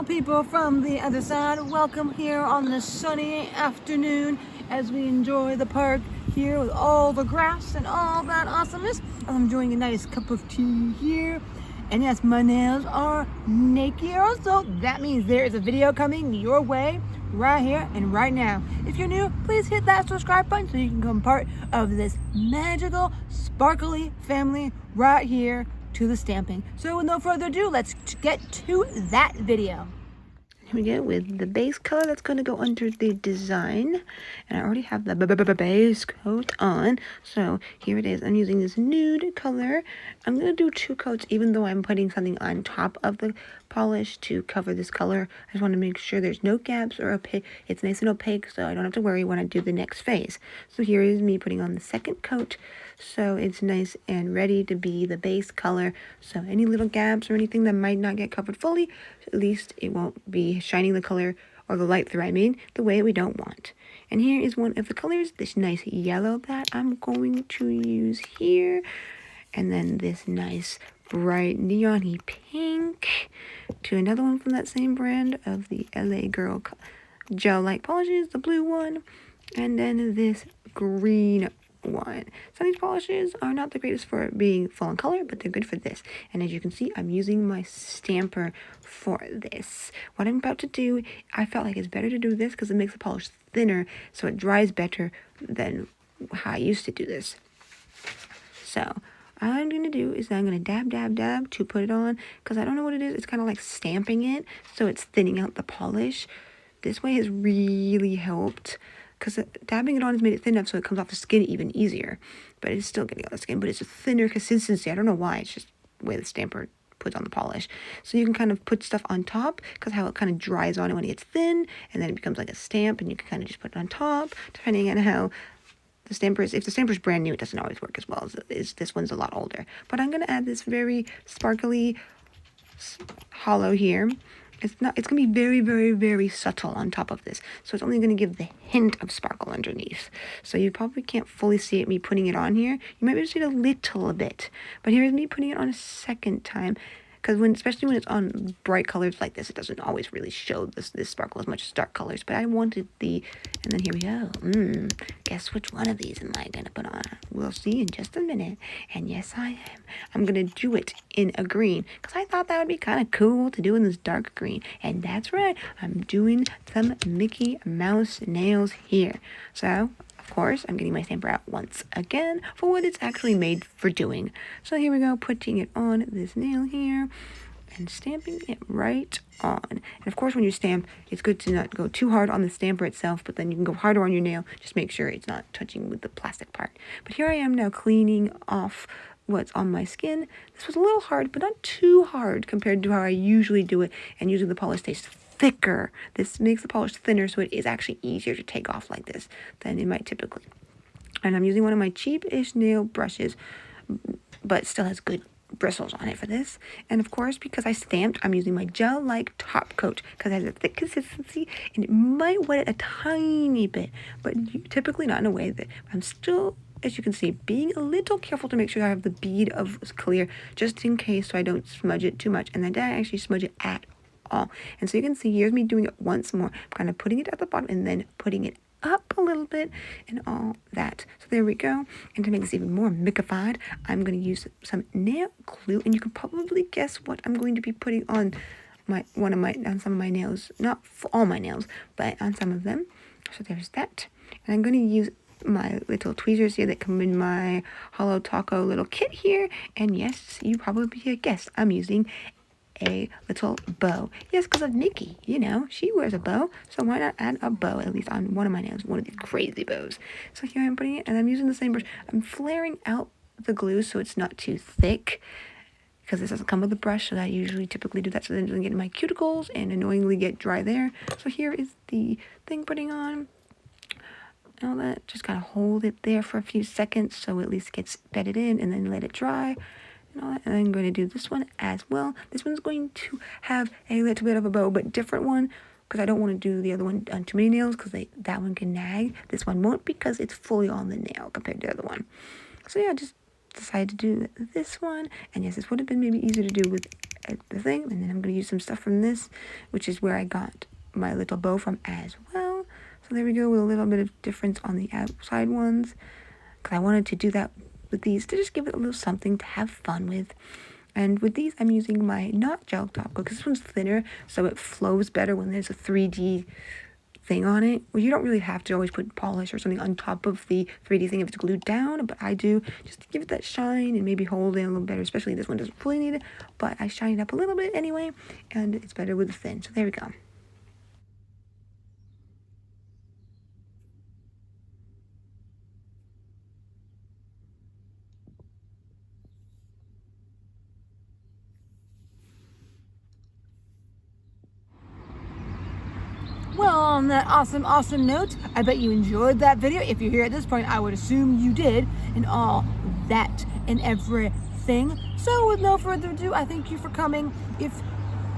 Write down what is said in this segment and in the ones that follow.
people from the other side, welcome here on this sunny afternoon as we enjoy the park here with all the grass and all that awesomeness. I'm enjoying a nice cup of tea here. And yes, my nails are naked also. That means there is a video coming your way right here and right now. If you're new, please hit that subscribe button so you can become part of this magical, sparkly family right here to the stamping. So with no further ado, let's get to that video. Here we go with the base color that's going to go under the design, and I already have the base coat on, so here it is. I'm using this nude color. I'm going to do 2 coats even though I'm putting something on top of the polish to cover this color. I just want to make sure there's no gaps or opaque. It's nice and opaque so I don't have to worry when I do the next phase. So here is me putting on the second coat, so it's nice and ready to be the base color. So any little gaps or anything that might not get covered fully, at least it won't be shining the color or the light through, I mean, the way we don't want. And here is one of the colors, this nice yellow that I'm going to use here. And then this nice bright neon-y pink to another one from that same brand of the LA Girl gel-like polishes, the blue one. And then this green one. Some of these polishes are not the greatest for being full in color, but they're good for this. And as you can see, I'm using my stamper for this. What I'm about to do, I felt like it's better to do this because it makes the polish thinner, so it dries better than how I used to do this. So all I'm going to do is I'm going to dab to put it on, because I don't know what it is. It's kind of like stamping it, so it's thinning out the polish. This way has really helped, because dabbing it on has made it thin enough so it comes off the skin even easier. But it's still getting on the skin, but it's a thinner consistency. I don't know why. It's just the way the stamper puts on the polish. So you can kind of put stuff on top, because how it kind of dries on it when it gets thin, and then it becomes like a stamp, and you can kind of just put it on top, depending on how the stamper is. If the stamper is brand new, it doesn't always work as well as this one's a lot older. But I'm going to add this very sparkly hollow here. It's going to be very, very, very subtle on top of this. So it's only going to give the hint of sparkle underneath. So you probably can't fully see it, me putting it on here. You might be able to see it a little bit. But here's me putting it on a second time. Because especially when it's on bright colors like this, it doesn't always really show this sparkle as much as dark colors. But I wanted and then here we go. Guess which one of these am I going to put on? We'll see in just a minute. And yes, I am. I'm going to do it in a green, because I thought that would be kind of cool to do in this dark green. And that's right. I'm doing some Mickey Mouse nails here. So of course, I'm getting my stamper out once again for what it's actually made for doing. So here we go, putting it on this nail here and stamping it right on. And of course, when you stamp, it's good to not go too hard on the stamper itself, but then you can go harder on your nail. Just make sure it's not touching with the plastic part. But here I am now cleaning off what's on my skin. This was a little hard, but not too hard compared to how I usually do it. And usually the polish stays thicker. This makes the polish thinner, so it is actually easier to take off like this than it might typically. And I'm using one of my cheap-ish nail brushes, but still has good bristles on it for this. And of course, because I stamped, I'm using my gel-like top coat, because it has a thick consistency and it might wet it a tiny bit, but typically not in a way that I'm still, as you can see, being a little careful to make sure I have the bead of clear, just in case, so I don't smudge it too much. And I didn't actually smudge it at all. And so you can see, here's me doing it once more. I'm kind of putting it at the bottom and then putting it up a little bit and all that. So there we go. And to make this even more mickified, I'm going to use some nail glue, and you can probably guess what I'm going to be putting on on some of my nails. Not for all my nails, but on some of them. So there's that. And I'm going to use my little tweezers here that come in my Hollow Taco little kit here. And yes, you probably guessed, I'm using a little bow. Yes, because of Mickey, you know, she wears a bow, so why not add a bow, at least on one of my nails, one of these crazy bows. So here I'm putting it, and I'm using the same brush. I'm flaring out the glue so it's not too thick, because this doesn't come with a brush, so I usually typically do that so then it doesn't get in my cuticles and annoyingly get dry there. So here is the thing putting on. All that, just kind of hold it there for a few seconds so at least it gets bedded in, and then let it dry. And I'm going to do this one as well. This one's going to have a little bit of a bow, but different one, because I don't want to do the other one on too many nails, because that one can nag. This one won't, because it's fully on the nail compared to the other one. So yeah, just decided to do this one. And yes, this would have been maybe easier to do with at the thing. And then I'm going to use some stuff from this, which is where I got my little bow from as well. So there we go, with a little bit of difference on the outside ones, because I wanted to do that with these to just give it a little something to have fun with. And with these, I'm using my not gel top coat, because this one's thinner, so it flows better when there's a 3D thing on it. Well, you don't really have to always put polish or something on top of the 3D thing if it's glued down, but I do, just to give it that shine and maybe hold it a little better. Especially this one doesn't fully need it, but I shine it up a little bit anyway, and it's better with the thin. So there we go. Well, on that awesome note, I bet you enjoyed that video. If you're here at this point, I would assume you did, and all that and everything. So with no further ado, I thank you for coming. If,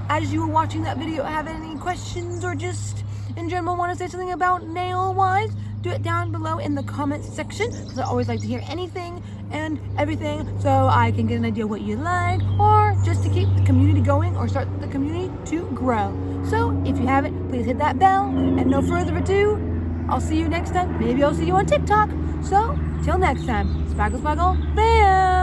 as you were watching that video, have any questions or just in general want to say something about nail-wise, do it down below in the comments section, because I always like to hear anything and everything, so I can get an idea what you like, or just to keep the community going or start the community to grow. So if you haven't, please hit that bell, and no further ado, I'll see you next time. Maybe I'll see you on TikTok. So till next time, Spaggle, bam!